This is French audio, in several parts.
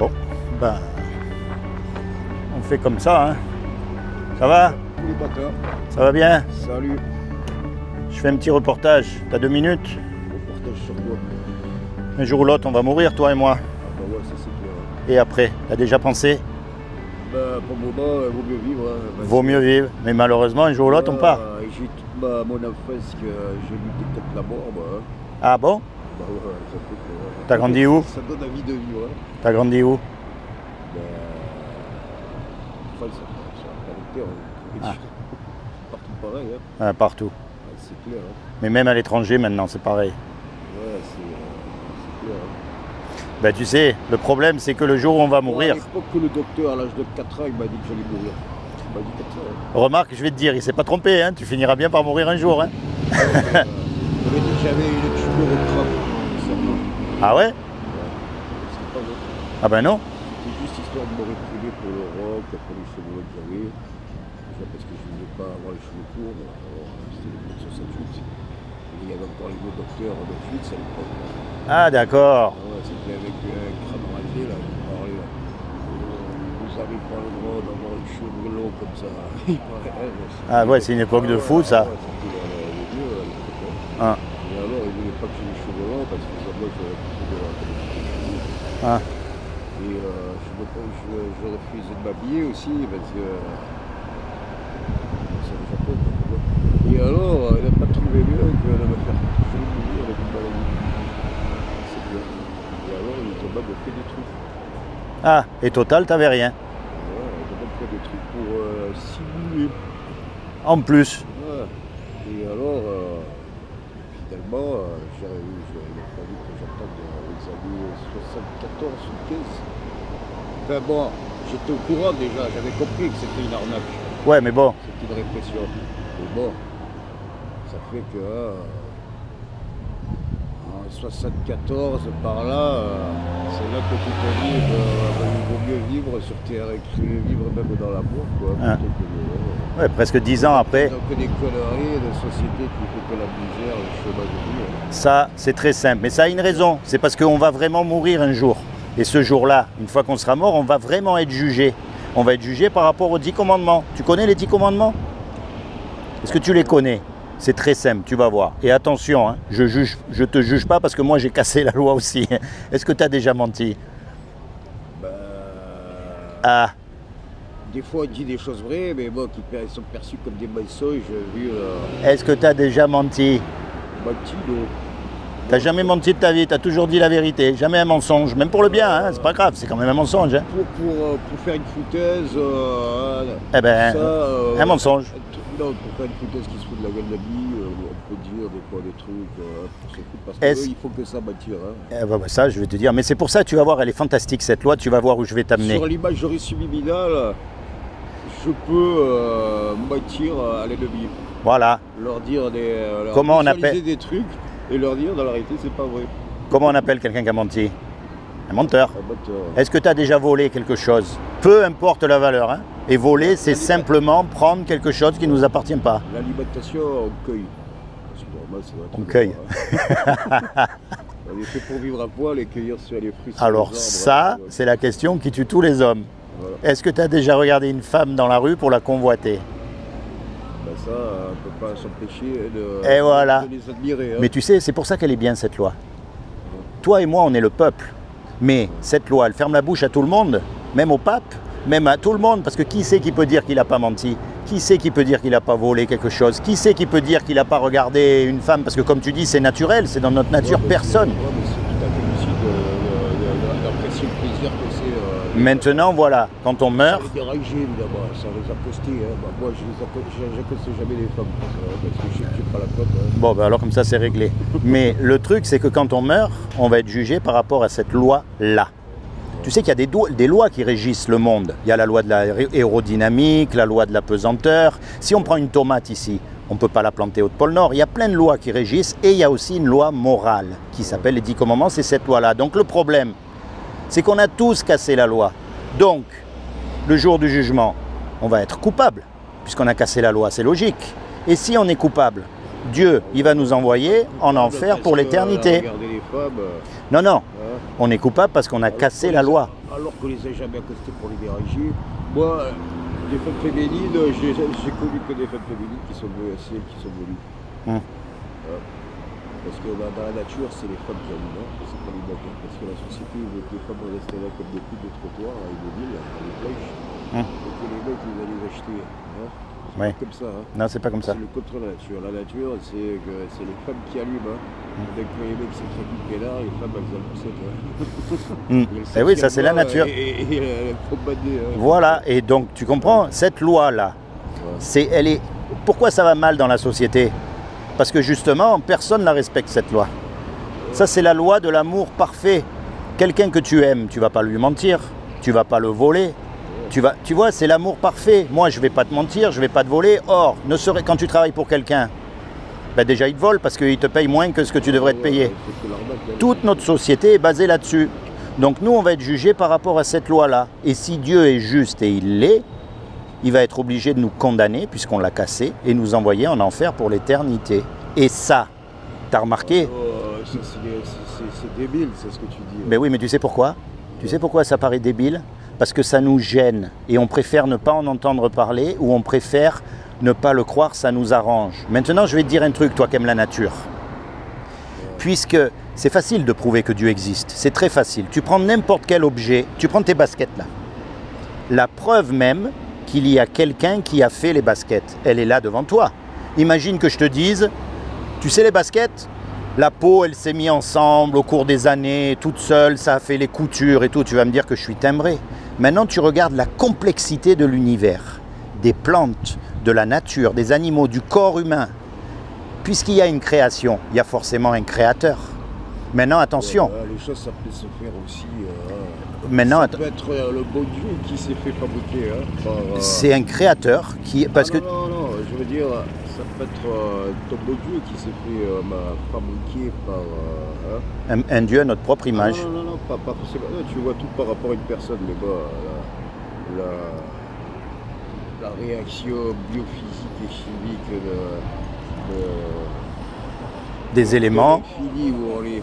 Bon, ben, on fait comme ça, hein. Ça va? Tous les bâtards. Ça va bien? Salut. Je fais un petit reportage. T'as 2 minutes? Reportage sur quoi? Un jour ou l'autre, on va mourir, toi et moi. Ah bah ouais, ça c'est clair. Et après, t'as déjà pensé? Bah pour le moment, vaut mieux vivre. Hein, Vaut mieux vivre. Mais malheureusement, un jour ou l'autre, on part. J'ai toute mon enfance que j'ai lutté contre la mort, moi. Hein. Ah bon? Bah ouais, ça fait que... T'as grandi où? Ça donne envie de vivre. Hein. T'as grandi où? Bah... Enfin, ça va pas c'est partout pareil. Hein. Ah, partout. Ouais, c'est clair. Hein. Mais même à l'étranger, maintenant, c'est pareil. Ouais, c'est clair. Hein. Ben tu sais, le problème, c'est que le jour où on va mourir... À l'époque que le docteur, à l'âge de 4 ans, il m'a dit que j'allais mourir. Il m'a dit comme ça. Hein. Remarque, je vais te dire, il s'est pas trompé, hein. Tu finiras bien par mourir un jour, hein. J'avais une tumeur au crâne, au cerveau. Ah ouais? C'était pas vrai. Ah ben non. C'était juste histoire de me réprimer pour le rock, pour les cheveux que j'avais. Déjà parce que je ne voulais pas avoir les cheveux courts. Alors, c'était les 68. Et il y avait encore les deux docteurs de Fitz à l'époque. Ah d'accord. Ouais, c'était avec un crâne rasé, là, il parlait. Là. Vous avez pas le droit d'avoir les cheveux longs comme ça. Ah ouais, c'est une époque de fou, ça. Ouais, c'était les vieux à l'époque. Ah. Et alors, il voulait pas que j'ai les cheveux longs parce que moi, j'avais plutôt de la cheveux. Ah. Et je refusais de m'habiller aussi parce que c'est le Japon. Et alors, il n'a pas trouvé mieux que de me faire mourir avec une maladie. C'est bien. Et alors, il était m'a fait des trucs. Ah, et total, t'avais rien. Ouais, il m'a fait des trucs pour simuler. En plus. Ouais. Et alors, finalement, il a fallu que j'attende les années 74 ou 15. Enfin bon, j'étais au courant déjà, j'avais compris que c'était une arnaque. Ouais, mais bon. C'était une répression. Mais bon, ça fait que en 74, par là, c'est là que tu te dis il vaut mieux vivre sur terre et vivre même dans l'amour, quoi. Ah. Plutôt que, Ouais, presque 10 ans après. donc des conneries de société qui fait que la misère, le chemin de vie. Ça, c'est très simple. Mais ça a une raison. C'est parce qu'on va vraiment mourir un jour. Et ce jour-là, une fois qu'on sera mort, on va vraiment être jugé. On va être jugé par rapport aux 10 commandements. Tu connais les 10 commandements? Est-ce que tu les connais? C'est très simple, tu vas voir. Et attention, hein, je te juge pas parce que moi j'ai cassé la loi aussi. Est-ce que tu as déjà menti? Ah, Des fois, on dit des choses vraies, mais bon, qui sont perçues comme des mensonges. Vu est-ce que tu as déjà menti? menti, non. T'as jamais menti de ta vie, tu as toujours dit la vérité, jamais un mensonge, même pour le bien, hein, c'est pas grave, c'est quand même un mensonge. Hein. Pour faire une foutaise, Eh ben, ça, un mensonge. Non, pour faire une foutaise qui se fout de la gueule de la vie, on peut dire des fois des trucs pour se foutre, parce qu'il faut que ça mentir. Hein. Eh ben, ça, je vais te dire, mais c'est pour ça, tu vas voir, elle est fantastique cette loi, tu vas voir où je vais t'amener. Sur l'imagerie subliminale, je peux mentir à l'ennemi. Voilà. Leur dire leur Comment on visualiser appelle des trucs et leur dire dans la réalité c'est pas vrai. Comment on appelle quelqu'un qui a menti? Un menteur. Un menteur. Est-ce que tu as déjà volé quelque chose? Peu importe la valeur. Hein. Et voler, c'est simplement prendre quelque chose qui ne nous appartient pas. L'alimentation, on cueille. C'est normal, ça doit être On cueille. On est fait pour vivre à poil et cueillir sur les fruits. Sur Alors les arbres, ça, c'est la question qui tue tous les hommes. Voilà. Est-ce que tu as déjà regardé une femme dans la rue pour la convoiter? Ben ça, on ne peut pas s'empêcher Et voilà. de les admirer. Hein. Mais tu sais, c'est pour ça qu'elle est bien cette loi. Toi et moi, on est le peuple. Mais cette loi, elle ferme la bouche à tout le monde, même au pape, même à tout le monde, parce que qui c'est qui peut dire qu'il n'a pas menti? Qui c'est qui peut dire qu'il n'a pas volé quelque chose? Qui c'est qui peut dire qu'il n'a pas regardé une femme? Parce que comme tu dis, c'est naturel, c'est dans notre nature, personne. Ouais, mais c'est tout à fait lucide d'apprécier le plaisir que c'est. Maintenant, voilà, quand on meurt... Ça les dérange, évidemment, ça les a postés. Hein. Bah, moi, je n'accostais jamais les femmes, parce que je sais que je n'ai pas la cote. Hein. Bon, ben alors comme ça, c'est réglé. Mais le truc, c'est que quand on meurt, on va être jugé par rapport à cette loi-là. Tu sais qu'il y a des lois qui régissent le monde. Il y a la loi de l'aérodynamique, la loi de la pesanteur. Si on prend une tomate ici, on ne peut pas la planter au pôle Nord. Il y a plein de lois qui régissent et il y a aussi une loi morale qui s'appelle les 10 commandements, c'est cette loi-là. Donc le problème, c'est qu'on a tous cassé la loi. Donc, le jour du jugement, on va être coupable, puisqu'on a cassé la loi, c'est logique. Et si on est coupable, Dieu, il va nous envoyer en enfer pour l'éternité. Regarder les femmes, Non, non, hein. on est coupable parce qu'on a cassé la loi. Alors qu'on les a jamais accostés pour les diriger. Moi, des femmes féminines, j'ai connu que des femmes féminines qui sont venues, c'est elles qui sont venues. Hum. Parce que dans la nature, c'est les femmes qui allument, c'est pas les mecs. Parce que la société veut que les femmes restent là comme des coups de trottoir, avec des villes, avec des plages, et que les mecs, ils vont les acheter. Hein. C'est Ouais. pas comme ça. Hein. Non, c'est pas comme ça. C'est le contre la nature. La nature, c'est les femmes qui allument. Hein. Donc quand les mecs s'écrapulent là, les femmes, elles allument ça. Eh oui, ça c'est la nature. Et elles font bader. Hein. Voilà, et donc tu comprends, cette loi-là, elle est. Pourquoi ça va mal dans la société? Parce que justement, personne ne la respecte, cette loi. Ça, c'est la loi de l'amour parfait. Quelqu'un que tu aimes, tu ne vas pas lui mentir, tu ne vas pas le voler. Tu vois, c'est l'amour parfait. Moi, je ne vais pas te mentir, je ne vais pas te voler. Or, quand tu travailles pour quelqu'un, ben déjà, il te vole parce qu'il te paye moins que ce que tu devrais te payer. Toute notre société est basée là-dessus. Donc nous, on va être jugés par rapport à cette loi-là. Et si Dieu est juste, et il l'est, il va être obligé de nous condamner, puisqu'on l'a cassé, et nous envoyer en enfer pour l'éternité. Et ça, t'as remarqué? C'est débile, c'est ce que tu dis. Ben oui, mais tu sais pourquoi? Tu sais pourquoi ça paraît débile? Parce que ça nous gêne, et on préfère ne pas en entendre parler, ou on préfère ne pas le croire, ça nous arrange. Maintenant, je vais te dire un truc, toi qui aimes la nature. Puisque c'est facile de prouver que Dieu existe, c'est très facile. Tu prends n'importe quel objet, tu prends tes baskets là. La preuve même qu'il y a quelqu'un qui a fait les baskets, elle est là devant toi. Imagine que je te dise, tu sais les baskets, la peau elle s'est mise ensemble au cours des années, toute seule, ça a fait les coutures et tout, tu vas me dire que je suis timbré. Maintenant tu regardes la complexité de l'univers, des plantes, de la nature, des animaux, du corps humain. Puisqu'il y a une création, il y a forcément un créateur. Maintenant attention. Les choses ça peut se faire aussi. Maintenant, ça peut être le bon Dieu qui s'est fait fabriquer. Hein, c'est un créateur qui... Parce non, je veux dire, ça peut être ton bon Dieu qui s'est fait fabriquer par... un Dieu à notre propre image. Non, pas forcément. Non, tu vois tout par rapport à une personne, mais bon, la réaction biophysique et chimique des éléments fini où on les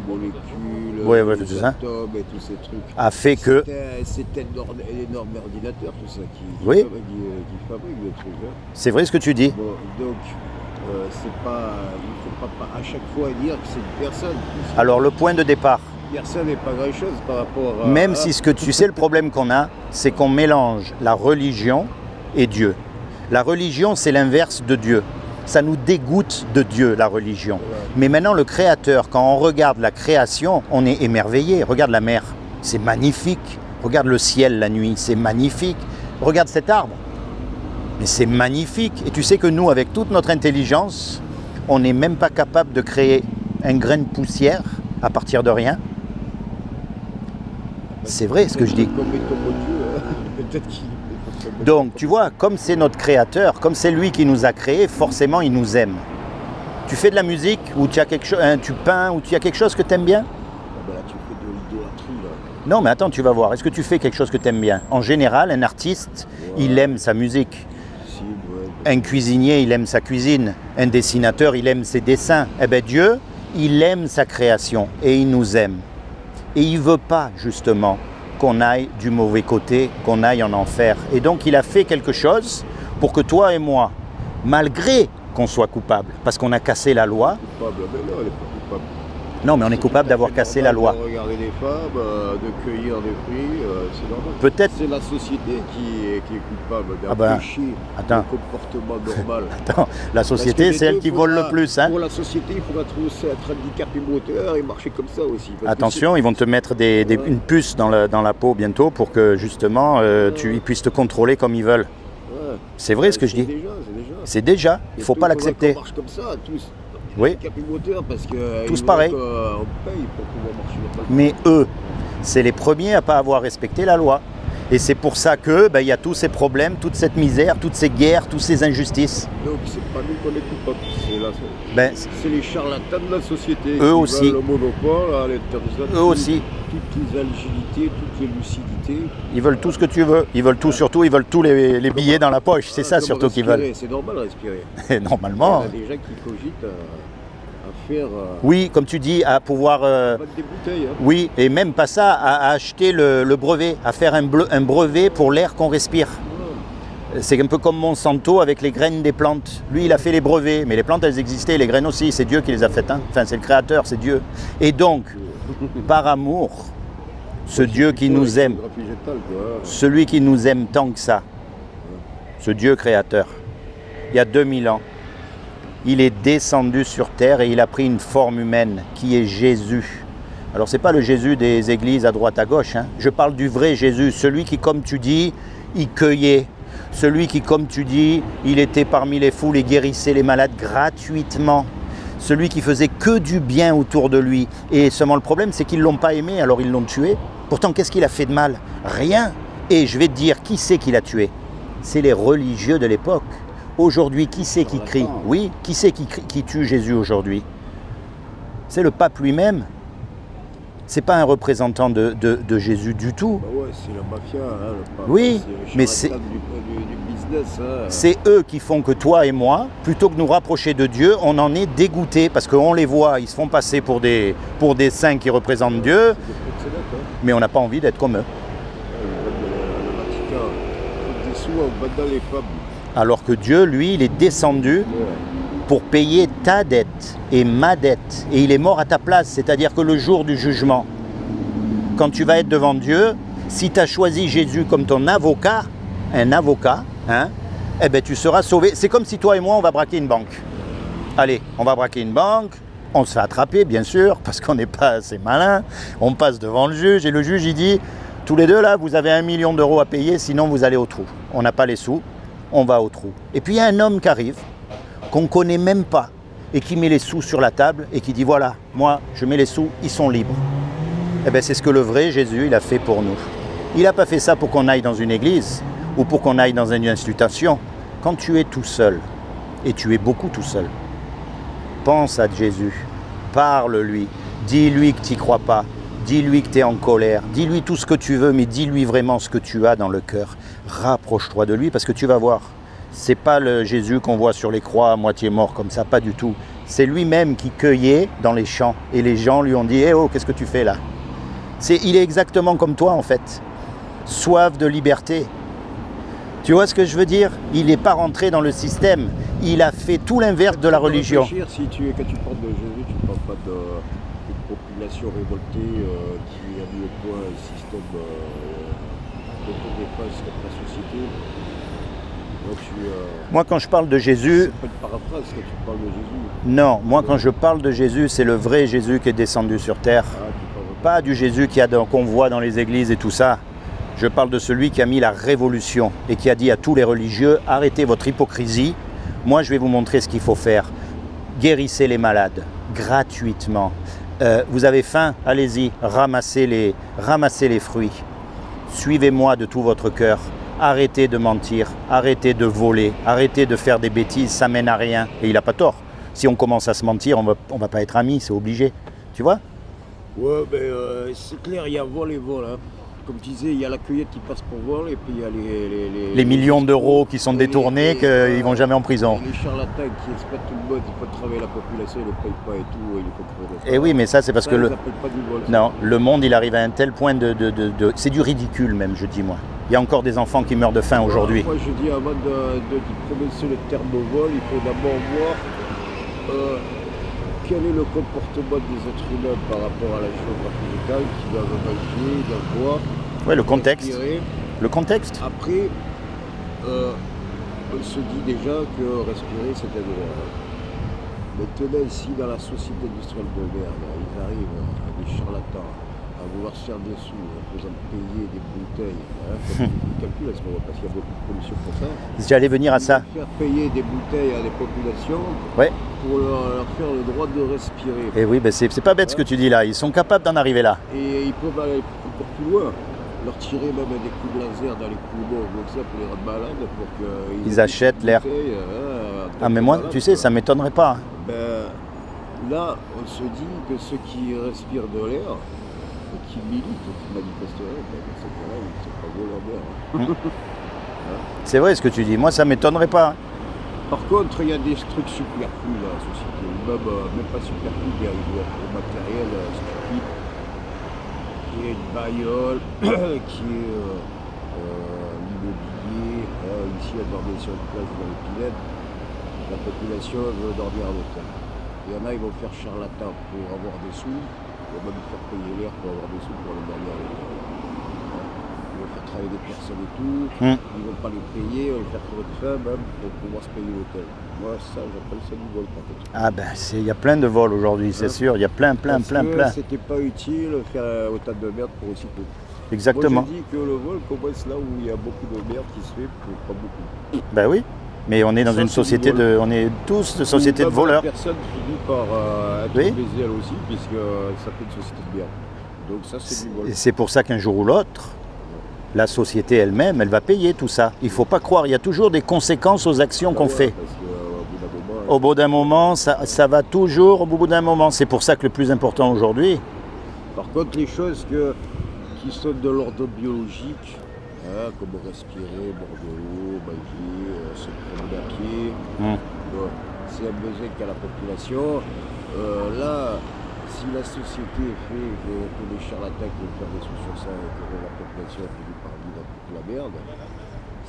molécules, ouais, les tout ça. atomes et tous ces trucs a fait que c'est énorme ordinateur tout ça qui oui. fabrique le truc. Hein. C'est vrai ce que tu dis. Bon, donc c'est pas, il faut pas à chaque fois dire que c'est une personne. Alors le point de départ. Personne n'est pas grand chose par rapport à... Même si ce que tu sais, le problème qu'on a, c'est qu'on mélange la religion et Dieu. La religion, c'est l'inverse de Dieu. Ça nous dégoûte de Dieu, la religion. Ouais. Mais maintenant, le Créateur, quand on regarde la création, on est émerveillé. Regarde la mer, c'est magnifique. Regarde le ciel la nuit, c'est magnifique. Regarde cet arbre, mais c'est magnifique. Et tu sais que nous, avec toute notre intelligence, on n'est même pas capable de créer un grain de poussière à partir de rien. C'est vrai ce que je dis. Donc, tu vois, comme c'est notre créateur, comme c'est lui qui nous a créés, forcément, il nous aime. Tu fais de la musique, ou tu as quelque chose, tu peins, ou tu as quelque chose que tu aimes bien? Là, tu fais de l'idolâtrie, là. Non, mais attends, tu vas voir. Est-ce que tu fais quelque chose que tu aimes bien? En général, un artiste, il aime sa musique. Un cuisinier, il aime sa cuisine. Un dessinateur, il aime ses dessins. Eh bien, Dieu, il aime sa création et il nous aime. Et il ne veut pas, justement, qu'on aille du mauvais côté, qu'on aille en enfer. Et donc, il a fait quelque chose pour que toi et moi, malgré qu'on soit coupable, parce qu'on a cassé la loi... Coupable, mais non, elle n'est pas coupable. Non, mais on est coupable d'avoir cassé la loi. De regarder les femmes, de cueillir des fruits, c'est normal. Peut-être. C'est la société qui est coupable d'empêcher le comportement normal. Attends, la société, c'est elle qui vole le plus. Hein. Pour la société, il faudra trouver être handicapé moteur et marcher comme ça aussi. Attention, ils vont te mettre une puce dans la peau bientôt pour que justement ils puissent te contrôler comme ils veulent. Ouais. C'est vrai ce que je dis. C'est déjà. Il ne faut pas l'accepter. On marche comme ça, tous. Oui. Parce que tous pareil. On paye pour pouvoir marcher. Mais eux, c'est les premiers à ne pas avoir respecté la loi. Et c'est pour ça que il y a tous ces problèmes, toute cette misère, toutes ces guerres, toutes ces injustices. Donc c'est pas nous qu'on est coupables, Ben, c'est les charlatans de la société. Eux aussi. Le monopole, à l'intérieur. Eux aussi. Toutes les agilités, toutes les lucidités. Ils veulent tout ce que tu veux. Ils veulent tout, surtout, ils veulent tous les billets dans la poche. C'est ça surtout qu'ils veulent. C'est normal de respirer. Et normalement. Il y a des gens qui cogitent à faire. Oui, comme tu dis, à pouvoir. Vendre des bouteilles. Hein. Oui, et même pas ça, à acheter le brevet, à faire un brevet pour l'air qu'on respire. C'est un peu comme Monsanto avec les graines des plantes. Lui, il a fait les brevets, mais les plantes, elles existaient, les graines aussi. C'est Dieu qui les a faites. Hein. Enfin, c'est le Créateur, c'est Dieu. Et donc, par amour, ce Dieu qui nous aime, celui qui nous aime tant que ça, ce Dieu créateur, il y a 2000 ans, il est descendu sur terre et il a pris une forme humaine qui est Jésus. Alors c'est pas le Jésus des églises à droite à gauche, hein. Je parle du vrai Jésus, celui qui, comme tu dis, il cueillait, celui qui, comme tu dis, il était parmi les foules et guérissait les malades gratuitement. Celui qui faisait que du bien autour de lui. Et seulement le problème, c'est qu'ils ne l'ont pas aimé, alors ils l'ont tué. Pourtant, qu'est-ce qu'il a fait de mal? Rien. Et je vais te dire, qui c'est qui l'a tué? C'est les religieux de l'époque. Aujourd'hui, qui c'est qui crie? Oui, qui c'est qui tue Jésus aujourd'hui? C'est le pape lui-même. C'est pas un représentant de Jésus du tout. Bah ouais, c'est la mafia, hein, le pape. Oui, mais c'est... C'est eux qui font que toi et moi, plutôt que nous rapprocher de Dieu, on en est dégoûtés parce qu'on les voit, ils se font passer pour des saints qui représentent Dieu, mais on n'a pas envie d'être comme eux. Alors que Dieu, lui, il est descendu pour payer ta dette et ma dette, et il est mort à ta place, c'est-à-dire que le jour du jugement, quand tu vas être devant Dieu, si tu as choisi Jésus comme ton avocat, un avocat, hein, eh ben tu seras sauvé. C'est comme si toi et moi, on va braquer une banque. Allez, on va braquer une banque, on se fait attraper, bien sûr, parce qu'on n'est pas assez malin. On passe devant le juge et le juge, il dit, tous les deux là, vous avez 1 million d'euros à payer, sinon vous allez au trou. On n'a pas les sous, on va au trou. Et puis il y a un homme qui arrive, qu'on ne connaît même pas, et qui met les sous sur la table et qui dit, voilà, moi, je mets les sous, ils sont libres. Eh bien, c'est ce que le vrai Jésus, il a fait pour nous. Il n'a pas fait ça pour qu'on aille dans une église, ou pour qu'on aille dans une institution. Quand tu es tout seul, et tu es beaucoup tout seul, pense à Jésus, parle-lui, dis-lui que tu n'y crois pas, dis-lui que tu es en colère, dis-lui tout ce que tu veux, mais dis-lui vraiment ce que tu as dans le cœur. Rapproche-toi de lui parce que tu vas voir. C'est pas le Jésus qu'on voit sur les croix à moitié mort comme ça, pas du tout. C'est lui-même qui cueillait dans les champs et les gens lui ont dit « Eh oh, qu'est-ce que tu fais là ?» Il est exactement comme toi en fait, soif de liberté. Tu vois ce que je veux dire? Il n'est pas rentré dans le système, il a fait tout l'inverse de la religion. Si quand tu parles de Jésus, tu ne parles pas d'une population révoltée qui a mis au point un système d'autodéfense contre la société. Donc, moi quand je parle de Jésus... C'est pas une paraphrase quand tu parles de Jésus. Non, moi quand je parle de Jésus, c'est le vrai Jésus qui est descendu sur terre. Pas du Jésus qu'on voit dans les églises et tout ça. Je parle de celui qui a mis la révolution et qui a dit à tous les religieux, arrêtez votre hypocrisie, moi je vais vous montrer ce qu'il faut faire. Guérissez les malades, gratuitement. Vous avez faim, allez-y, ramassez les fruits. Suivez-moi de tout votre cœur. Arrêtez de mentir, arrêtez de voler, arrêtez de faire des bêtises, ça mène à rien. Et il n'a pas tort. Si on commence à se mentir, on va pas être amis, c'est obligé. Tu vois? Ouais, mais c'est clair, il y a vol et vol. Hein. Comme tu disais, il y a la cueillette qui passe pour vol et puis il y a les millions d'euros qui sont détournés, qu'ils ne vont jamais en prison. Les charlatans qui exploitent tout le monde, il faut travailler la population, ils ne payent pas et tout, il faut crever. Et oui, mais ça c'est parce que non, le monde il arrive à un tel point c'est du ridicule même, je dis moi. Il y a encore des enfants qui meurent de faim aujourd'hui. Moi je dis, avant de prononcer le terme vol, il faut d'abord voir quel est le comportement des êtres humains par rapport à la géographie locale, qui doivent manger, doivent boire. Oui, le contexte. Respirer. Le contexte. Après, on se dit déjà que respirer c'est un droit. Maintenant ici dans la société industrielle de merde, ils arrivent, des charlatans, à vouloir se faire des sous en faisant payer des bouteilles. Hein, comme calcul à ce moment parce qu'il y a beaucoup de pollution pour ça. J'allais venir à ça. Faire payer des bouteilles à des populations pour leur faire le droit de respirer. Et oui, ben c'est pas bête ce que tu dis là, ils sont capables d'en arriver là. Et ils peuvent aller encore plus loin. leur tirer même des coups de laser dans les poumons, donc ça pour les rendre malades, pour qu'ils Ils achètent l'air. Ah mais moi, tu sais, ça m'étonnerait pas. Ben, là, on se dit que ceux qui respirent de l'air, qui militent, qui manifesteraient, ben, dans ces cas-là, ils ne sont pas beaux leur l'air. C'est vrai ce que tu dis, moi ça m'étonnerait pas. Par contre, il y a des trucs superflus dans la société, même pas superflus, il y a du matériel stupide, qui est une bagnole, qui est l'immobilier. Ici, à dormir sur une place dans l'Épinette, la population veut dormir à l'hôtel. Il y en a, ils vont faire charlatan pour avoir des sous, ils vont même faire payer l'air pour avoir des sous pour aller dormir à l'hôtel. Ils vont faire travailler des personnes et tout, ils vont pas les payer, ils vont faire crever de faim même pour pouvoir se payer l'hôtel. Moi, ça, j'appelle ça du vol par contre. Ah ben, il y a plein de vols aujourd'hui, c'est sûr, il y a plein. C'était pas utile de faire autant de merde pour aussi peu. Exactement. Moi, je dis que le vol commence là où il y a beaucoup de merde qui se fait pour pas beaucoup. Ben oui, mais on est dans Ça, une c'est société du vol. on est tous de société de Même voleurs. La personne finit par être Oui. baisée elle aussi, puisque ça fait une société de merde. Donc ça, c'est du vol. Et c'est pour ça qu'un jour ou l'autre, la société elle-même, elle va payer tout ça. Il ne faut pas croire, il y a toujours des conséquences aux actions qu'on fait. Parce qu'au bout d'un moment, Au bout d'un moment, ça va toujours au bout d'un moment. C'est pour ça que le plus important aujourd'hui, par contre, les choses qui sont de l'ordre biologique, comme respirer, boire de l'eau, manger, se promener à pied, bon, c'est un besoin qu'a la population. Là, si la société fait que les charlatans qui veulent faire des sous sur ça et que la population finit par vivre toute la merde,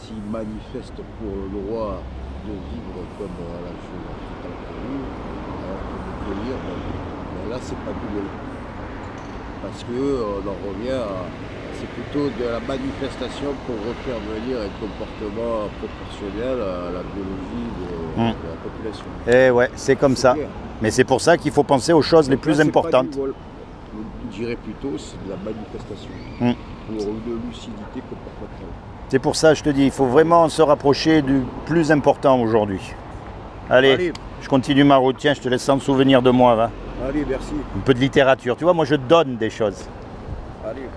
s'ils manifestent pour le droit de vivre comme la chose à la Pérou, de cueillir, ben là, c'est pas du vol. Parce qu'on en revient à. C'est plutôt de la manifestation pour refaire venir un comportement proportionnel à la biologie de la population. eh ouais, c'est comme ça. Clair. Mais c'est pour ça qu'il faut penser aux choses les plus Là, c'est pas importantes. du vol. Je dirais plutôt c'est de la manifestation pour une lucidité comportementale. C'est pour ça, je te dis, il faut vraiment se rapprocher du plus important aujourd'hui. Allez, je continue ma route. Tiens, je te laisse sans souvenir de moi. Va. Allez, merci. Un peu de littérature. Tu vois, moi, je donne des choses. Allez.